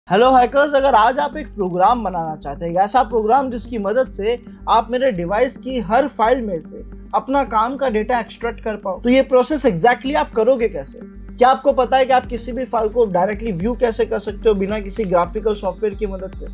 Hello hackers, अगर आज आप एक प्रोग्राम बनाना चाहते हैं, ऐसा प्रोग्राम जिसकी मदद से आप मेरे डिवाइस की हर फाइल में से अपना काम का डेटा एक्सट्रैक्ट कर पाओ, तो ये प्रोसेस एग्जैक्टली आप करोगे कैसे? क्या आपको पता है कि आप किसी भी फाइल को डायरेक्टली व्यू कैसे कर सकते हो बिना किसी ग्राफिकल सॉफ्टवेयर की मदद से?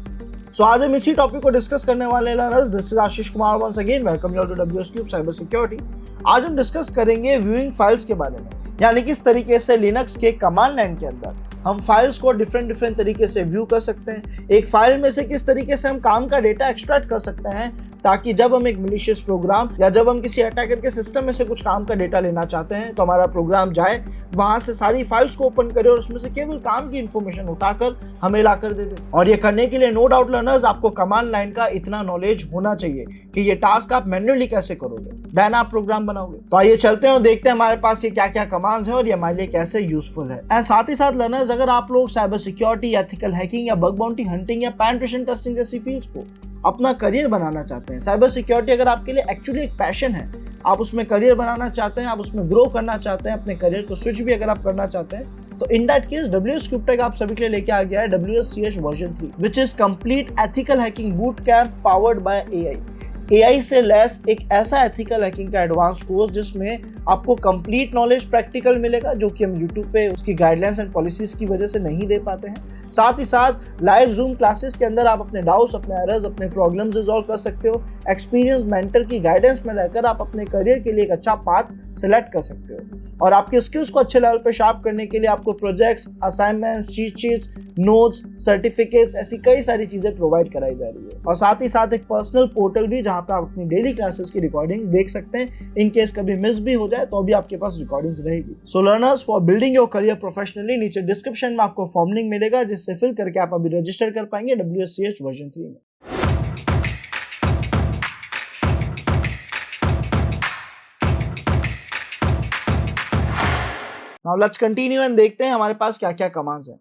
सो आज हम इसी टॉपिक को डिस्कस करने वाले हैं। This is Ashish Kumar once again, welcome you to WS cube cyber security. आज हम डिस्कस करेंगे व्यूइंग फाइल्स के बारे में, यानी किस तरीके से लिनक्स के कमांड लाइन के अंदर हम फाइल्स को डिफरेंट तरीके से व्यू कर सकते हैं। एक फाइल में से किस तरीके से हम काम का डेटा एक्सट्रैक्ट कर सकते हैं ताकि जब हम एक मैलिशियस प्रोग्राम या जब हम किसी अटैकर के सिस्टम में से कुछ काम का डेटा लेना चाहते हैं तो हमारा प्रोग्राम जाए, वहां से सारी फाइल्स को ओपन करे और उसमें से केवल काम की इंफॉर्मेशन उठाकर हमें ला कर दे दे। और ये करने के लिए नो डाउट लर्नर्स, आपको कमांड लाइन का इतना नॉलेज होना चाहिए कि ये टास्क आप मैन्युअली कैसे करोगे, देन आप प्रोग्राम बनाओगे। तो आइए चलते हैं और देखते हैं हमारे पास ये क्या क्या कमांड्स हैं और ये हमारे लिए कैसे यूजफुल है। एंड साथ ही साथ लर्नर्स, अगर आप लोग साइबर सिक्योरिटी, एथिकल हैकिंग या बग बाउंटी हंटिंग या पेनिट्रेशन टेस्टिंग जैसी फील्ड्स को अपना करियर बनाना चाहते हैं, साइबर सिक्योरिटी अगर आपके लिए एक्चुअली एक पैशन है, आप उसमें करियर बनाना चाहते हैं, आप उसमें ग्रो करना चाहते हैं, अपने करियर को स्विच भी अगर आप करना चाहते हैं, तो इन दैट केस WS क्यूबटेक आप सभी के लिए लेके आ गया है WSCH version 3, which is complete ethical hacking boot camp powered by AI से लेस एक ऐसा एथिकल हैकिंग का एडवांस कोर्स जिसमें आपको कंप्लीट नॉलेज प्रैक्टिकल मिलेगा, जो कि हम YouTube पे उसकी गाइडलाइंस एंड पॉलिसीज की वजह से नहीं दे पाते हैं। साथ ही साथ लाइव जूम क्लासेस के अंदर आप अपने डाउट्स, अपने एरर्स, अपने प्रॉब्लम्स रिजॉल्व कर सकते हो। एक्सपीरियंस मेंटर की गाइडेंस में रहकर आप अपने करियर के लिए एक अच्छा पाथ सिलेक्ट कर सकते हो। और आपके स्किल्स को अच्छे लेवल पे शार्प करने के लिए आपको projects, assignments, cheat sheets, notes, certificates, ऐसी कई सारी चीजें प्रोवाइड कराई जा रही है। और साथ ही साथ एक पर्सनल पोर्टल भी, जहां पे आप अपनी डेली क्लासेस की रिकॉर्डिंग्स देख सकते हैं। इन केस कभी मिस भी हो जाए तो भी आपके पास रिकॉर्डिंग्स रहेगी। सो learners, for building your career professionally, नीचे डिस्क्रिप्शन में आपको फॉर्म लिंक मिलेगा जिससे फिल करके आप अभी रजिस्टर कर पाएंगे WSCH वर्जन 3 में। नाउ लेट्स कंटिन्यू एंड देखते हैं हमारे पास क्या क्या कमांड्स हैं।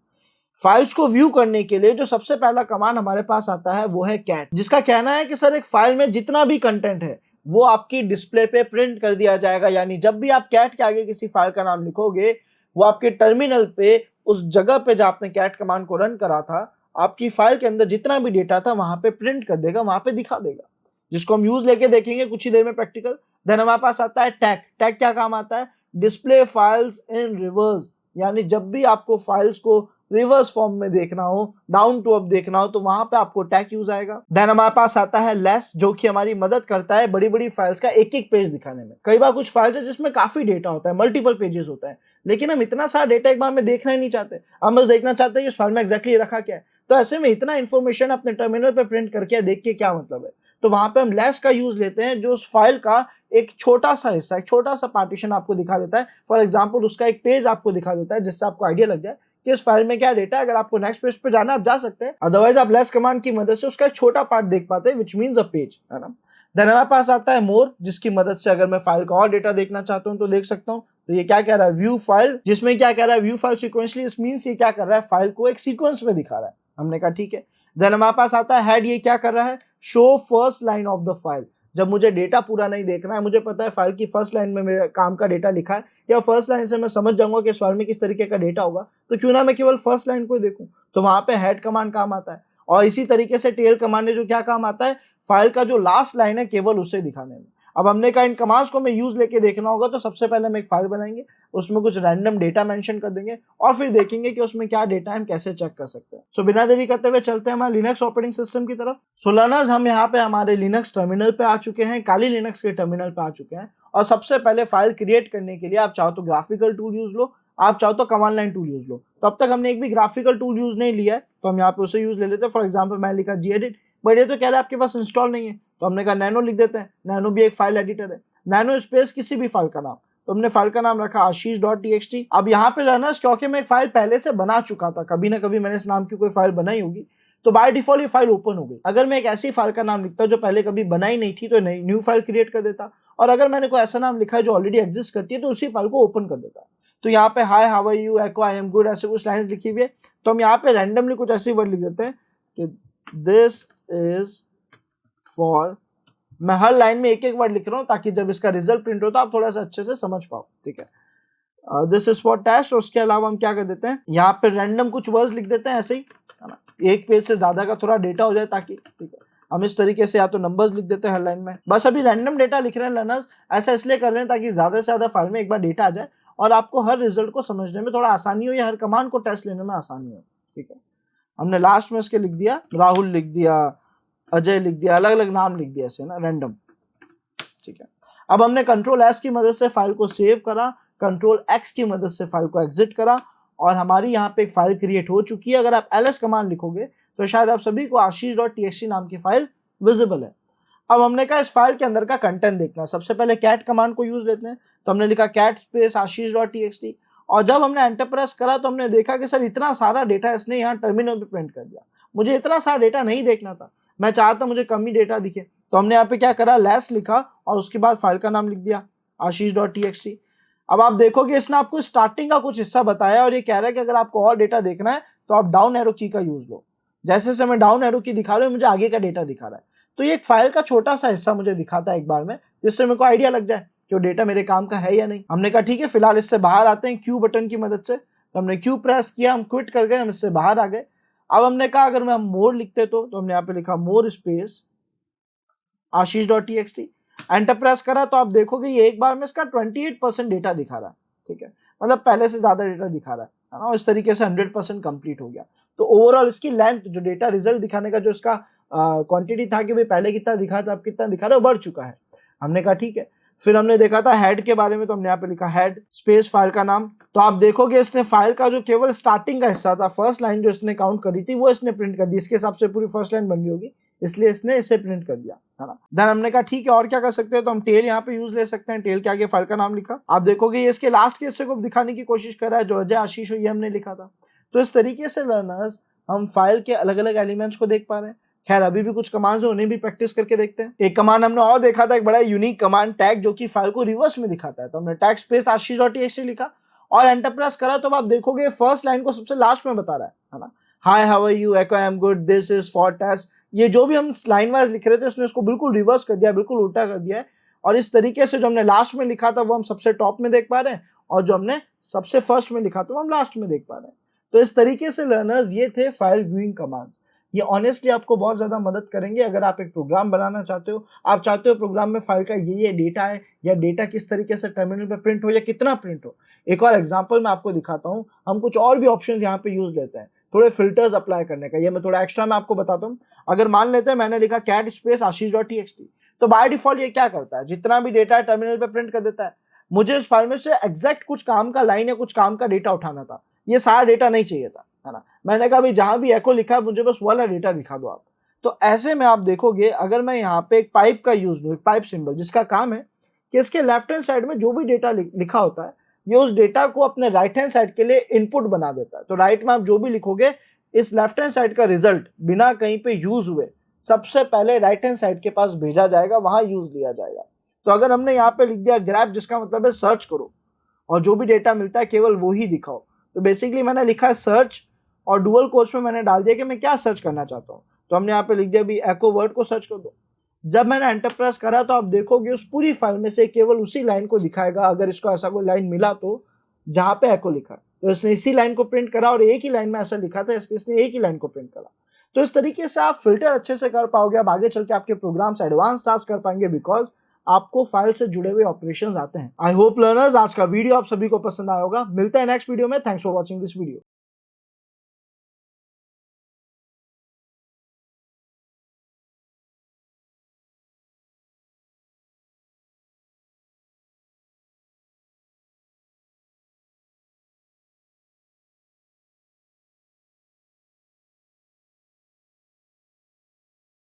फाइल्स को व्यू करने के लिए जो सबसे पहला कमांड हमारे पास आता है वो है कैट, जिसका कहना है कि सर एक फाइल में जितना भी कंटेंट है वो आपकी डिस्प्ले पे प्रिंट कर दिया जाएगा। यानी जब भी आप कैट के आगे किसी फाइल का नाम लिखोगे, वो आपके टर्मिनल पे उस जगह पे जहां आपने कैट कमांड को रन करा था, आपकी फाइल के अंदर जितना भी डेटा था वहां पे प्रिंट कर देगा, वहां पे दिखा देगा, जिसको हम यूज लेके देखेंगे कुछ ही देर में प्रैक्टिकल। देन हमारे पास आता है टैग। टैग क्या काम आता है? डिस्प्ले फाइल्स इन रिवर्स, यानी जब भी आपको फाइल्स को रिवर्स फॉर्म में देखना हो, डाउन टू अप देखना हो, तो वहां पे आपको टैग यूज आएगा। देन हमारे पास आता है लेस, जो कि हमारी मदद करता है बड़ी बड़ी फाइल्स का एक एक पेज दिखाने में। कई बार कुछ फाइल्स है जिसमें काफी डेटा होता है, मल्टीपल पेजेस होता है, लेकिन हम इतना सारा डेटा एक बार में देखना ही नहीं चाहते, हम बस देखना चाहते हैं कि इस फाइल में एग्जैक्टली रखा क्या है। तो ऐसे में इतना इंफॉर्मेशन अपने टर्मिनल पे प्रिंट करके देख के क्या मतलब है? तो वहां पे हम लेस का यूज लेते हैं, जो उस फाइल का एक छोटा सा हिस्सा, एक छोटा सा पार्टीशन आपको दिखा देता है। फॉर एग्जांपल उसका एक पेज आपको दिखा देता है, जिससे आपको आइडिया लग जाए कि इस फाइल में क्या डेटा है। अगर आपको नेक्स्ट पेज पे जाना है आप जा सकते हैं, अदरवाइज आप लेस कमांड की मदद से उसका एक छोटा पार्ट देख पाते हैं, विच मीन्स अ पेज, है ना। देन हमारे पास आता है मोर, जिसकी मदद से अगर मैं फाइल का और डेटा देखना चाहता हूं तो देख सकता हूं। तो ये क्या कह रहा है? व्यू फाइल, जिसमें क्या कह रहा है? View file sequentially. इस मीन्स ये क्या कर रहा है? फाइल को एक सीक्वेंस में दिखा रहा है। हमने कहा ठीक है। देन हमारे पास आता है हेड। ये क्या कर रहा है? Show first line of the file. जब मुझे डेटा पूरा नहीं देखना है, मुझे पता है फाइल की फर्स्ट लाइन में मेरे काम का डेटा लिखा है, या फर्स्ट लाइन से मैं समझ जाऊंगा कि इस फाइल में किस तरीके का डेटा होगा, तो क्यों ना मैं केवल फर्स्ट लाइन को ही देखूं। तो वहां पे हेड कमांड काम आता है। और इसी तरीके से टेल कमांड है, जो क्या काम आता है? फाइल का जो लास्ट लाइन है केवल उसे दिखाने में। अब हमने कहा इन कमांड्स को मैं यूज लेके देखना होगा, तो सबसे पहले हम एक फाइल बनाएंगे, उसमें कुछ रैंडम डेटा मेंशन कर देंगे और फिर देखेंगे कि उसमें क्या डेटा है, हम कैसे चेक कर सकते हैं। सो बिना देरी करते हुए चलते हैं हमारे लिनक्स ऑपरेटिंग सिस्टम की तरफ। सो लर्नर्स, हम यहाँ पे हमारे लिनक्स टर्मिनल पे आ चुके हैं, काली लिनक्स के टर्मिनल पे आ चुके हैं। और सबसे पहले फाइल क्रिएट करने के लिए आप चाहो तो ग्राफिकल टूल यूज लो, आप चाहो तो कमांड लाइन टूल यूज लो। तो अब तक हमने एक भी ग्राफिकल टूल यूज नहीं लिया है, तो हम यहाँ पे उसे यूज ले लेते हैं। फॉर एग्जाम्पल मैं लिखा gedit, बट ये तो कह रहा है आपके पास इंस्टॉल नहीं है, तो हमने कहा नैनो लिख देते हैं। नैनो भी एक फाइल एडिटर है। नैनो स्पेस किसी भी फाइल का नाम, तो हमने फाइल का नाम रखा ashish.txt। अब यहाँ पे लर्नर्स, क्योंकि मैं एक फाइल पहले से बना चुका था, कभी ना कभी मैंने इस नाम की कोई फाइल बनाई होगी, तो बाय डिफॉल्ट ये फाइल ओपन हो गई। अगर मैं एक ऐसी फाइल का नाम लिखता जो पहले कभी बनाई नहीं थी, तो नई न्यू फाइल क्रिएट कर देता। और अगर मैंने कोई ऐसा नाम लिखा है जो ऑलरेडी एग्जिस्ट करती है, तो उसी फाइल को ओपन कर देता। तो यहाँ पे hi, how are you, echo, I am good, ऐसे कुछ लाइन्स लिखी हुई है, तो हम यहाँ पे रैंडमली कुछ ऐसी वर्ड लिख देते हैं कि दिस इज फॉर, मैं हर लाइन में एक एक वर्ड लिख रहा हूँ ताकि जब इसका रिजल्ट प्रिंट हो तो आप थोड़ा सा अच्छे से समझ पाओ, ठीक है। This is for test. और उसके अलावा हम क्या कर देते हैं, यहाँ पे रैंडम कुछ वर्ड्स लिख देते हैं ऐसे ही, है ना, एक पेज से ज्यादा का थोड़ा डेटा हो जाए ताकि, ठीक है, हम इस तरीके से या तो नंबर्स लिख देते हैं हर लाइन में। बस अभी रैंडम डेटा लिख रहे हैं लर्नर्स, ऐसा इसलिए कर रहे हैं ताकि ज्यादा से ज्यादा फाइल में एक बार डेटा आ जाए और आपको हर रिजल्ट को समझने में थोड़ा आसानी हो या हर कमांड को टेस्ट लेने में आसानी हो। ठीक है, हमने लास्ट में इसके लिख दिया, राहुल लिख दिया, अजय लिख दिया, अलग अलग नाम लिख दिया ऐसे ना रैंडम। ठीक है, अब हमने कंट्रोल एस की मदद से फाइल को सेव करा, कंट्रोल एक्स की मदद से फाइल को एग्जिट करा और हमारी यहाँ पे एक फाइल क्रिएट हो चुकी है। अगर आप ls कमांड लिखोगे तो शायद आप सभी को ashish.txt नाम की फाइल विजिबल है। अब हमने कहा इस फाइल के अंदर का कंटेंट देखना है, सबसे पहले कैट कमांड को यूज लेते हैं। तो हमने लिखा कैट स्पेस ashish.txt और जब हमने एंटर प्रेस करा तो हमने देखा कि सर इतना सारा डेटा इसने यहाँ टर्मिनल पे प्रिंट कर दिया। मुझे इतना सारा डेटा नहीं देखना था, मैं चाहता मुझे कम ही डेटा दिखे। तो हमने यहाँ पे क्या करा, लेस लिखा और उसके बाद फाइल का नाम लिख दिया ashish.txt। अब आप देखोगे इसने आपको स्टार्टिंग का कुछ हिस्सा बताया और ये कह रहा है कि अगर आपको और डेटा देखना है तो आप डाउन एरो की का यूज लो। जैसे जैसे मैं डाउन एरो की दिखा रहा हूँ मुझे आगे का डेटा दिखा रहा है। तो ये एक फाइल का छोटा सा हिस्सा मुझे दिखाता है एक बार में, जिससे मेरे को आइडिया लग जाए कि वो डेटा मेरे काम का है या नहीं। हमने कहा ठीक है, फिलहाल इससे बाहर आते हैं क्यू बटन की मदद से। तो हमने क्यू प्रेस किया, हम क्विट कर गए, हम इससे बाहर आ गए। अब हमने कहा अगर मैं मोर लिखते तो हमने यहाँ पे लिखा more space ashish.txt, enter press करा तो आप देखोगे ये एक बार में इसका 28% डेटा दिखा रहा है। ठीक है, मतलब पहले से ज्यादा डेटा दिखा रहा है ना, इस तरीके से 100% कंप्लीट हो गया। तो ओवरऑल इसकी लेंथ, जो डेटा रिजल्ट दिखाने का जो इसका क्वांटिटी था कि भाई पहले कितना दिखा था अब कितना दिखा रहा है, बढ़ चुका है। हमने कहा ठीक है। फिर हमने देखा था हेड के बारे में, तो हमने यहाँ पे लिखा हेड स्पेस फाइल का नाम। तो आप देखोगे इसने फाइल का जो केवल स्टार्टिंग का हिस्सा था, फर्स्ट लाइन जो इसने काउंट करी थी वो इसने प्रिंट कर दी। इसके हिसाब से पूरी फर्स्ट लाइन बन गई होगी, इसलिए इसने इसे प्रिंट कर दिया, है ना। देन हमने कहा ठीक है और क्या कर सकते हैं, तो हम टेल यहाँ पे यूज ले सकते हैं। टेल के आगे फाइल का नाम लिखा। आप देखोगे ये इसके लास्ट के हिस्से को दिखाने की कोशिश कर रहा है, जो अजय आशीष हो ये हमने लिखा था। तो इस तरीके से लर्नर्स हम फाइल के अलग अलग एलिमेंट्स को देख पा रहे हैं। खैर अभी भी कुछ कमांड्स है, उन्हें भी प्रैक्टिस करके देखते हैं। एक कमांड हमने और देखा था, एक बड़ा यूनिक कमांड टैग, जो कि फाइल को रिवर्स में दिखाता है। तो हमने टैग स्पेस ashish.txt लिखा और एंटर प्रेस करा तो आप देखोगे फर्स्ट लाइन को सबसे लास्ट में बता रहा है ना। Hi how are you, echo I am good, this is for test. ये जो भी हम लाइन वाइज लिख रहे थे उसने उसको बिल्कुल रिवर्स कर दिया, बिल्कुल उल्टा कर दिया है। और इस तरीके से जो हमने लास्ट में लिखा था वो हम सबसे टॉप में देख पा रहे हैं और जो हमने सबसे फर्स्ट में लिखा था वो हम लास्ट में देख पा रहे हैं। तो इस तरीके से लर्नर्स ये थे फाइल व्यूइंग कमांड्स। ये ऑनेस्टली आपको बहुत ज्यादा मदद करेंगे अगर आप एक प्रोग्राम बनाना चाहते हो। आप चाहते हो प्रोग्राम में फाइल का ये डेटा है या डेटा किस तरीके से टर्मिनल पे प्रिंट हो या कितना प्रिंट हो। एक और एग्जांपल मैं आपको दिखाता हूँ। हम कुछ और भी ऑप्शंस यहाँ पे यूज लेते हैं, थोड़े फिल्टर्स अप्लाई करने का। ये मैं थोड़ा एक्स्ट्रा मैं आपको बताता हूँ। अगर मान लेते हैं मैंने लिखा कैट स्पेस ashish.txt, तो बाय डिफॉल्ट ये क्या करता है, जितना भी डेटा है टर्मिनल पे प्रिंट कर देता है। मुझे इस फाइल में से एग्जैक्ट कुछ काम का लाइन या कुछ काम का डेटा उठाना था, ये सारा डेटा नहीं चाहिए था, है ना। मैंने कहा भाई जहां भी एको लिखा है मुझे बस वाला डेटा दिखा दो आप। तो ऐसे में आप देखोगे अगर मैं यहाँ पे एक पाइप का यूज लूँ, एक पाइप सिंबल, जिसका काम है कि इसके लेफ्ट हैंड साइड में जो भी डेटा लिखा होता है ये उस डेटा को अपने राइट हैंड साइड के लिए इनपुट बना देता है। तो राइट में आप जो भी लिखोगे इस लेफ्ट हैंड साइड का रिजल्ट बिना कहीं पे यूज हुए सबसे पहले राइट हैंड साइड के पास भेजा जाएगा, वहां यूज लिया जाएगा। तो अगर हमने यहाँ पे लिख दिया ग्रैब, जिसका मतलब है सर्च करो और जो भी डेटा मिलता है केवल वो ही दिखाओ, तो बेसिकली मैंने लिखा है सर्च और डुअल कोट्स में मैंने डाल दिया कि मैं क्या सर्च करना चाहता हूँ। तो हमने यहाँ पे लिख दिया भी एको वर्ड को सर्च कर दो। जब मैंने एंटर प्रेस करा तो आप देखोगे उस पूरी फाइल में से केवल उसी लाइन को दिखाएगा, अगर इसको ऐसा कोई लाइन मिला तो जहां पे एको लिखा है। तो इसने इसी लाइन को प्रिंट करा और एक ही लाइन में ऐसा लिखा था इसलिए इसने एक ही लाइन को प्रिंट करा। तो इस तरीके से आप फिल्टर अच्छे से कर पाओगे, आप आगे चल के आपके प्रोग्राम्स एडवांस टास्क कर पाएंगे, बिकॉज आपको फाइल से जुड़े हुए ऑपरेशंस आते हैं। आई होप लर्नर्स आज का वीडियो आप सभी को पसंद आया होगा। मिलते हैं नेक्स्ट वीडियो में। Thanks for watching this video.